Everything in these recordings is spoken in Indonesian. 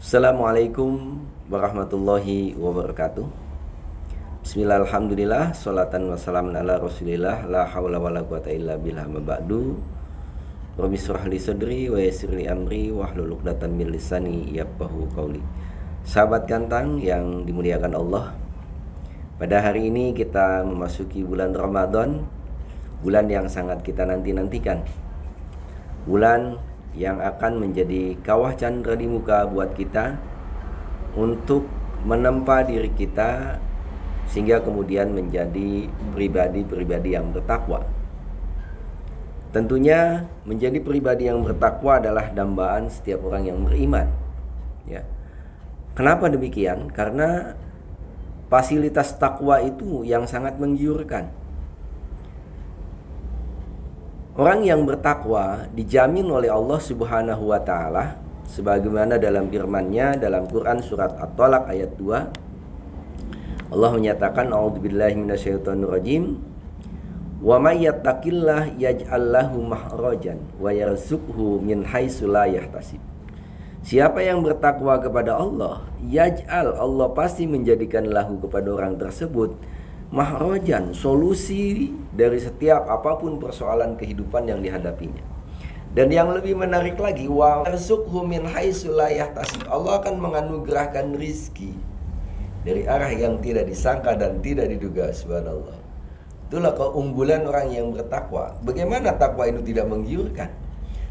Assalamualaikum warahmatullahi wabarakatuh. Bismillah, alhamdulillah, sholatan wassalamun ala rasulillah, la hawla wa la quwata illa billah, ma ba'du. Rabbi shrah li sadri wa yassir li amri wahlul 'uqdatam min lisani yafqahu qawli. Sahabat Kantang yang dimuliakan Allah, pada hari ini kita memasuki bulan Ramadan, bulan yang sangat kita nanti-nantikan. Bulan yang akan menjadi kawah candra di muka buat kita untuk menempa diri kita sehingga kemudian menjadi pribadi-pribadi yang bertakwa. Tentunya menjadi pribadi yang bertakwa adalah dambaan setiap orang yang beriman, ya. Kenapa demikian? Karena fasilitas takwa itu yang sangat menggiurkan. Orang yang bertakwa dijamin oleh Allah Subhanahu wa taala sebagaimana dalam firman-Nya dalam Quran surat At-Thalaq ayat 2. Allah menyatakan, a'udzubillahi minasyaitonirrajim, wa may yattaqillah yaj'al lahu mahrajan wa yarzuqhu min haitsu la yahtasib. Siapa yang bertakwa kepada Allah, yaj'al, Allah pasti menjadikan lahu kepada orang tersebut mahrajan, solusi dari setiap apapun persoalan kehidupan yang dihadapinya. Dan yang lebih menarik lagi, wa yarzuqhu min haitsu la yahtasib, Allah akan menganugerahkan rizki dari arah yang tidak disangka dan tidak diduga. Subhanallah. Itulah keunggulan orang yang bertakwa. Bagaimana takwa itu tidak menggiurkan?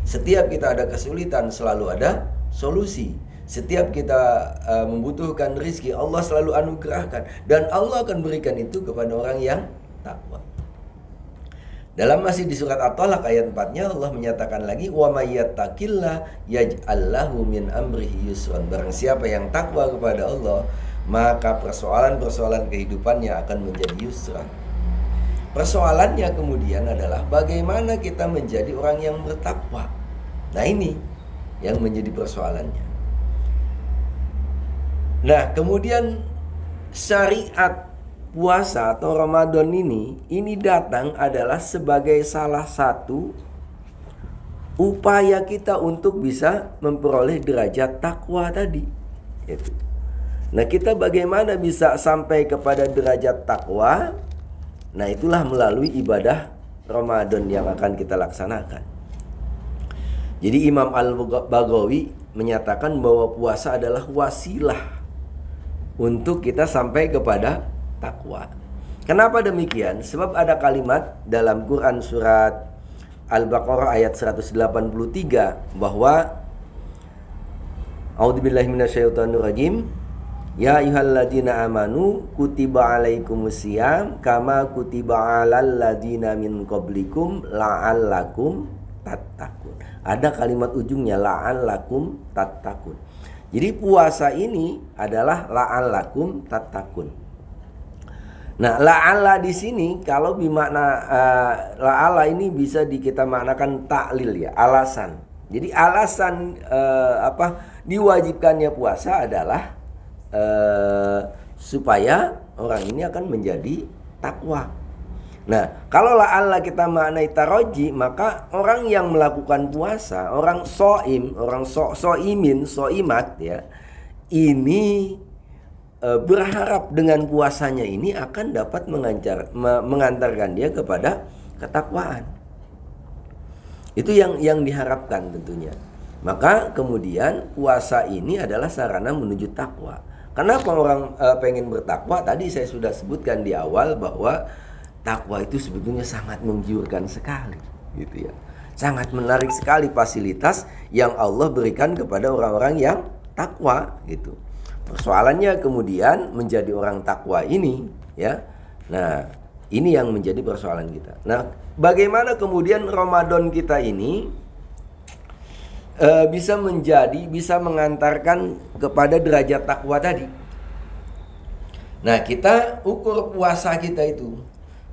Setiap kita ada kesulitan selalu ada solusi. Setiap kita membutuhkan rizki, Allah selalu anugerahkan, dan Allah akan berikan itu kepada orang yang takwa. Dalam masih di surat At-Thalaq ayat 4-nya Allah menyatakan lagi, wa may yattaqillah yaj'al lahu min amrihi yusran. Barang siapa yang takwa kepada Allah, maka persoalan-persoalan kehidupannya akan menjadi yusran. Persoalannya kemudian adalah bagaimana kita menjadi orang yang bertakwa. Nah, ini yang menjadi persoalannya. Nah, kemudian syariat puasa atau Ramadan ini datang adalah sebagai salah satu upaya kita untuk bisa memperoleh derajat takwa tadi. Itu. Nah, kita bagaimana bisa sampai kepada derajat takwa? Nah, itulah melalui ibadah Ramadan yang akan kita laksanakan. Jadi Imam Al-Baghawi menyatakan bahwa puasa adalah wasilah untuk kita sampai kepada takwa. Kenapa demikian? Sebab ada kalimat dalam Quran surat Al-Baqarah ayat 183 bahwa a'udzubillahi minasyaitonirrajim, ya ayyuhalladzina amanu kutiba alaikumusiyam kama kutiba alal ladzina min qablikum la'allakum tattaqun. Ada kalimat ujungnya la'allakum tattaqun. Jadi puasa ini adalah la'allakum tattaqun. Nah, la'alla di sini kalau bermakna la'alla ini bisa kita maknakan taklil, ya, alasan. Jadi alasan diwajibkannya puasa adalah supaya orang ini akan menjadi takwa. Nah, kalau la'alla kita maknai taroji, maka orang yang melakukan puasa, orang soim, orang soimin, soimat, ya, ini berharap dengan puasanya ini akan dapat mengantarkan dia kepada ketakwaan. Itu yang diharapkan tentunya. Maka kemudian puasa ini adalah sarana menuju takwa. Kenapa orang pengen bertakwa? Tadi saya sudah sebutkan di awal bahwa takwa itu sebetulnya sangat menggiurkan sekali, gitu ya. Sangat menarik sekali fasilitas yang Allah berikan kepada orang-orang yang takwa, gitu. Persoalannya kemudian menjadi orang takwa ini, ya. Nah, ini yang menjadi persoalan kita. Nah, bagaimana kemudian Ramadan kita ini bisa mengantarkan kepada derajat takwa tadi. Nah, kita ukur puasa kita itu.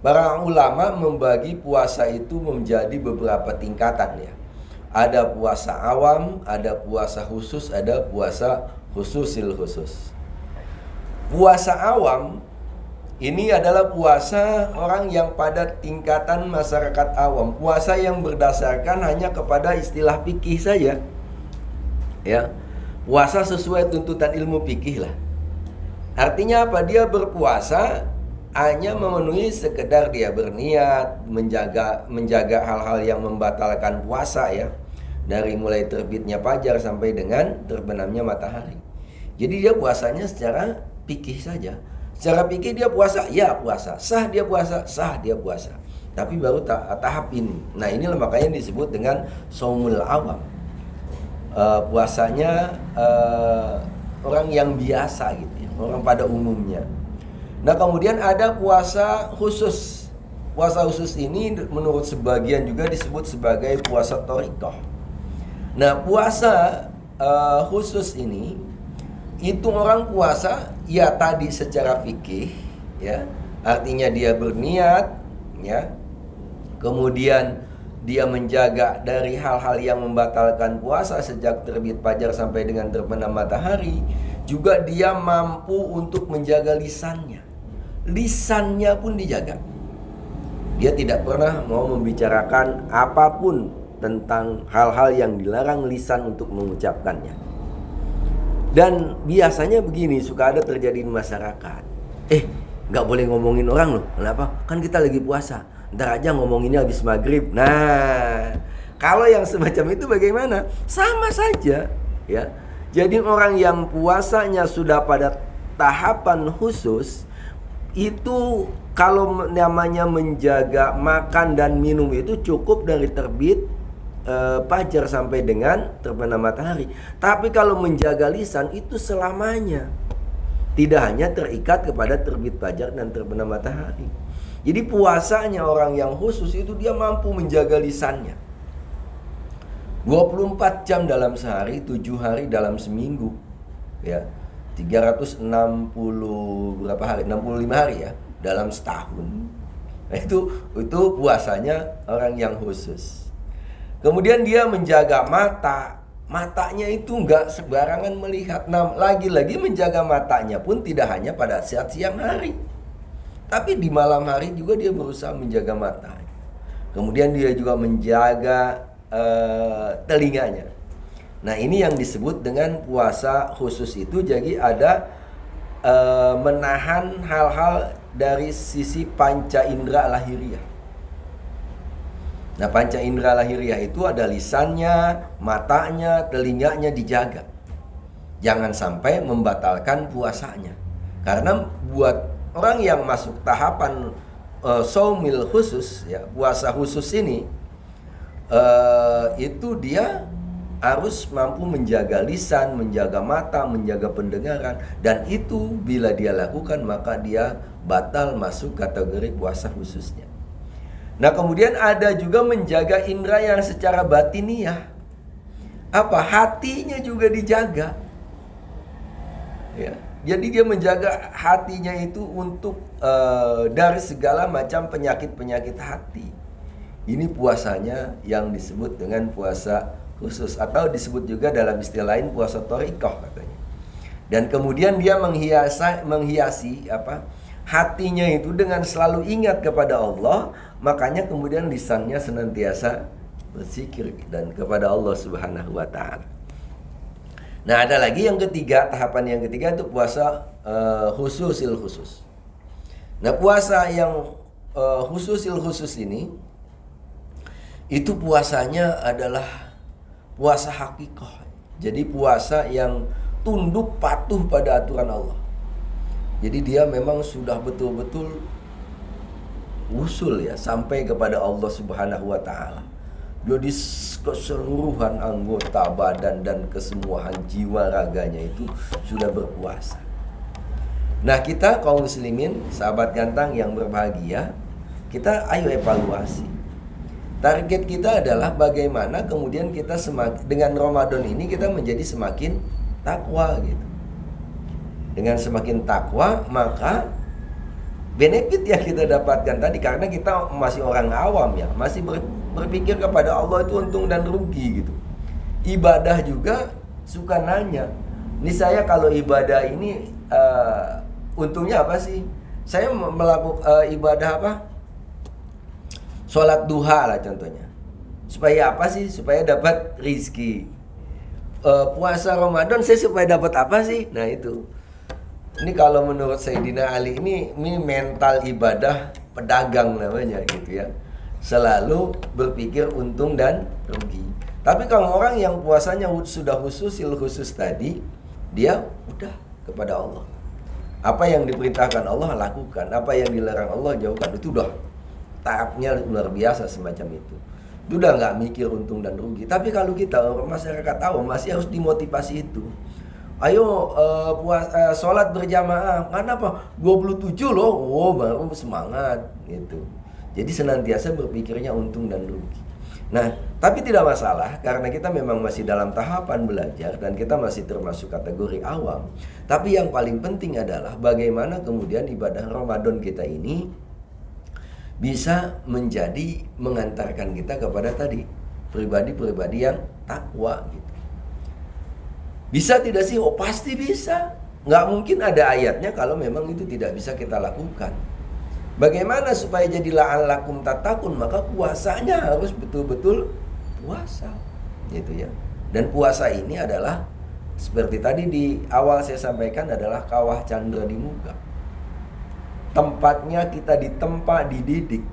Para ulama membagi puasa itu menjadi beberapa tingkatan, ya. Ada puasa awam, ada puasa khusus, ada puasa khususil khusus. Puasa awam ini adalah puasa orang yang pada tingkatan masyarakat awam, puasa yang berdasarkan hanya kepada istilah fikih saja, ya. Puasa sesuai tuntutan ilmu fikih lah. Artinya apa? Dia berpuasa hanya memenuhi sekedar dia berniat menjaga hal-hal yang membatalkan puasa ya. Dari mulai terbitnya fajar sampai dengan terbenamnya matahari. Jadi dia puasanya secara fikih saja. Secara fikih dia puasa, ya puasa. Sah dia puasa, sah dia puasa. Tapi baru tahap ini. Nah, inilah makanya disebut dengan shaumul awam. Puasanya orang yang biasa gitu ya, orang pada umumnya. Nah, kemudian ada puasa khusus. Puasa khusus ini menurut sebagian juga disebut sebagai puasa thariqah. Nah, puasa khusus ini itu orang puasa ya tadi secara fikih ya. Artinya dia berniat ya. Kemudian dia menjaga dari hal-hal yang membatalkan puasa sejak terbit fajar sampai dengan terbenam matahari. Juga dia mampu untuk menjaga lisannya. Lisannya pun dijaga. Dia tidak pernah mau membicarakan apapun tentang hal-hal yang dilarang lisan untuk mengucapkannya. Dan biasanya begini, suka ada terjadi di masyarakat. Nggak boleh ngomongin orang loh. Kenapa? Kan kita lagi puasa. Ntar aja ngomonginnya habis maghrib. Nah, kalau yang semacam itu bagaimana? Sama saja ya. Jadi orang yang puasanya sudah pada tahapan khusus, itu kalau namanya menjaga makan dan minum itu cukup dari terbit fajar sampai dengan terbenam matahari. Tapi kalau menjaga lisan itu selamanya. Tidak hanya terikat kepada terbit fajar dan terbenam matahari. Jadi puasanya orang yang khusus itu dia mampu menjaga lisannya 24 jam dalam sehari, 7 hari dalam seminggu. Ya. 360 berapa hari? 65 hari ya dalam setahun. Nah, itu puasanya orang yang khusus. Kemudian dia menjaga matanya itu enggak sembarangan melihat. Nah, lagi-lagi menjaga matanya pun tidak hanya pada saat siang hari, tapi di malam hari juga dia berusaha menjaga matanya. Kemudian dia juga menjaga telinganya. Nah, ini yang disebut dengan puasa khusus itu. Jadi ada menahan hal-hal dari sisi panca indera lahiriah. Nah, panca indera lahiriah itu ada lisannya, matanya, telinganya dijaga. Jangan sampai membatalkan puasanya. Karena buat orang yang masuk tahapan shaumil khusus ya, puasa khusus ini itu dia harus mampu menjaga lisan, menjaga mata, menjaga pendengaran, dan itu bila dia lakukan maka dia batal masuk kategori puasa khususnya. Nah, kemudian ada juga menjaga indera yang secara batiniah. Apa? Hatinya juga dijaga. Ya. Jadi dia menjaga hatinya itu untuk dari segala macam penyakit-penyakit hati. Ini puasanya yang disebut dengan puasa khusus, atau disebut juga dalam istilah lain puasa thariqah katanya. Dan kemudian dia menghiasi hatinya itu dengan selalu ingat kepada Allah. Makanya kemudian lisannya senantiasa berzikir dan kepada Allah Subhanahu wa taala. Nah, ada lagi yang ketiga, tahapan yang ketiga itu puasa khususil khusus. Nah, puasa yang khususil khusus ini itu puasanya adalah puasa hakikah. Jadi puasa yang tunduk patuh pada aturan Allah. Jadi dia memang sudah betul-betul usul ya sampai kepada Allah Subhanahu wa taala. Jadi keseluruhan anggota badan dan kesemuaan jiwa raganya itu sudah berpuasa. Nah, kita kaum muslimin, sahabat gantang yang berbahagia, kita ayo evaluasi. Target kita adalah bagaimana kemudian kita dengan Ramadan ini kita menjadi semakin takwa gitu. Dengan semakin takwa maka benefit yang kita dapatkan tadi, karena kita masih orang awam ya, masih berpikir kepada Allah itu untung dan rugi gitu. Ibadah juga suka nanya, ini saya kalau ibadah ini untungnya apa sih? Saya melakukan ibadah apa? Sholat duha lah contohnya. Supaya apa sih? Supaya dapat rizki. puasa Ramadan saya supaya dapat apa sih? Nah itu. Ini kalau menurut Sayyidina Ali ini mental ibadah pedagang namanya gitu ya. Selalu berpikir untung dan rugi. Tapi kalau orang yang puasanya sudah khusus tadi, dia udah kepada Allah. Apa yang diperintahkan Allah lakukan, apa yang dilarang Allah jauhkan. Itu udah tahapnya luar biasa semacam itu. Itu udah nggak mikir untung dan rugi. Tapi kalau kita masyarakat awam masih harus dimotivasi itu. Ayo sholat berjamaah. Kenapa? 27 loh. Oh, baru semangat gitu. Jadi senantiasa berpikirnya untung dan rugi. Nah, tapi tidak masalah karena kita memang masih dalam tahapan belajar dan kita masih termasuk kategori awam. Tapi yang paling penting adalah bagaimana kemudian ibadah Ramadan kita ini bisa menjadi mengantarkan kita kepada tadi pribadi-pribadi yang takwa gitu. Bisa tidak sih? Oh pasti bisa. Nggak mungkin ada ayatnya kalau memang itu tidak bisa kita lakukan. Bagaimana supaya jadi la'allakum tattaqun? Maka puasanya harus betul-betul puasa gitu ya. Dan puasa ini adalah seperti tadi di awal saya sampaikan adalah kawah candra di muka. Tempatnya kita ditempa, dididik.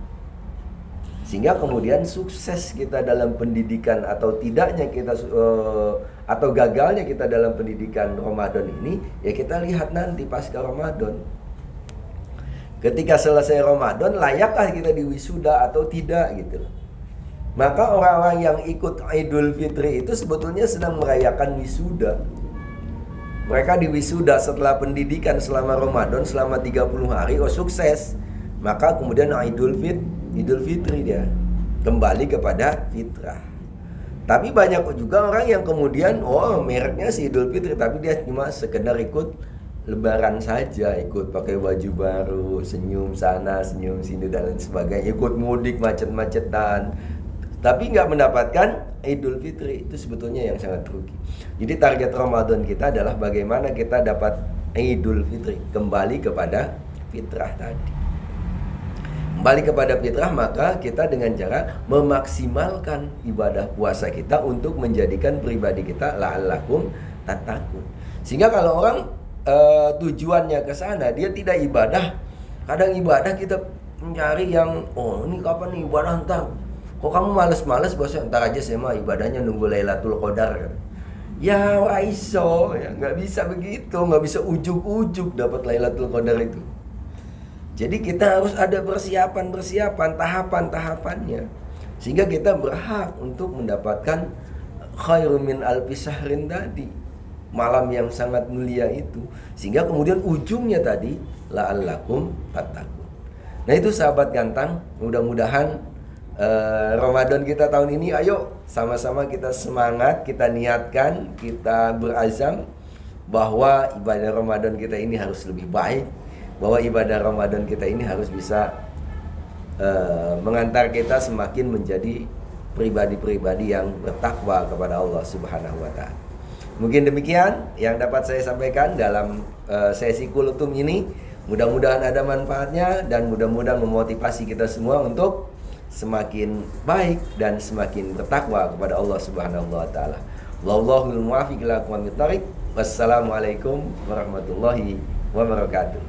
Sehingga kemudian sukses kita dalam pendidikan atau tidaknya kita atau gagalnya kita dalam pendidikan Ramadan ini ya kita lihat nanti pasca Ramadan. Ketika selesai Ramadan, layakkah kita diwisuda atau tidak gitu. Maka orang-orang yang ikut Idul Fitri itu sebetulnya sedang merayakan wisuda. Mereka diwisuda setelah pendidikan selama Ramadan selama 30 hari, oh sukses. Maka kemudian Idul Fitri dia kembali kepada fitrah. Tapi banyak juga orang yang kemudian mereknya si Idul Fitri tapi dia cuma sekedar ikut Lebaran saja, ikut pakai baju baru, senyum sana, senyum sini dan lain sebagainya, ikut mudik macet-macetan, tapi nggak mendapatkan Idul Fitri. Itu sebetulnya yang sangat rugi. Jadi target Ramadan kita adalah bagaimana kita dapat Idul Fitri, kembali kepada fitrah tadi. Kembali kepada fitrah, maka kita dengan cara memaksimalkan ibadah puasa kita untuk menjadikan pribadi kita la'allakum tattaqun. Sehingga kalau orang tujuannya ke sana, dia tidak ibadah. Kadang ibadah kita mencari yang ini kapan nih ibadah ntar. Kok kamu males-males bosnya, ntar aja saya mah ibadahnya nunggu Lailatul Qadar. Ya waiso, ya nggak bisa begitu, nggak bisa ujuk-ujuk dapat Lailatul Qadar itu. Jadi kita harus ada persiapan, tahapan-tahapannya. Sehingga kita berhak untuk mendapatkan khairum min alfi syahrin tadi. Malam yang sangat mulia itu. Sehingga kemudian ujungnya tadi la'allakum tattaqun. Nah itu sahabat gantang, mudah-mudahan Ramadan kita tahun ini ayo sama-sama kita semangat, kita niatkan, kita berazam bahwa ibadah Ramadan kita ini harus lebih baik, bahwa ibadah Ramadan kita ini harus bisa mengantar kita semakin menjadi pribadi-pribadi yang bertakwa kepada Allah Subhanahu wa taala. Mungkin demikian yang dapat saya sampaikan dalam sesi Kulutum ini. Mudah-mudahan ada manfaatnya dan mudah-mudahan memotivasi kita semua untuk semakin baik dan semakin bertakwa kepada Allah Subhanahu wa taala. Wallahul muwaffiq ila aqwamit thoriq. Wassalamualaikum warahmatullahi wabarakatuh.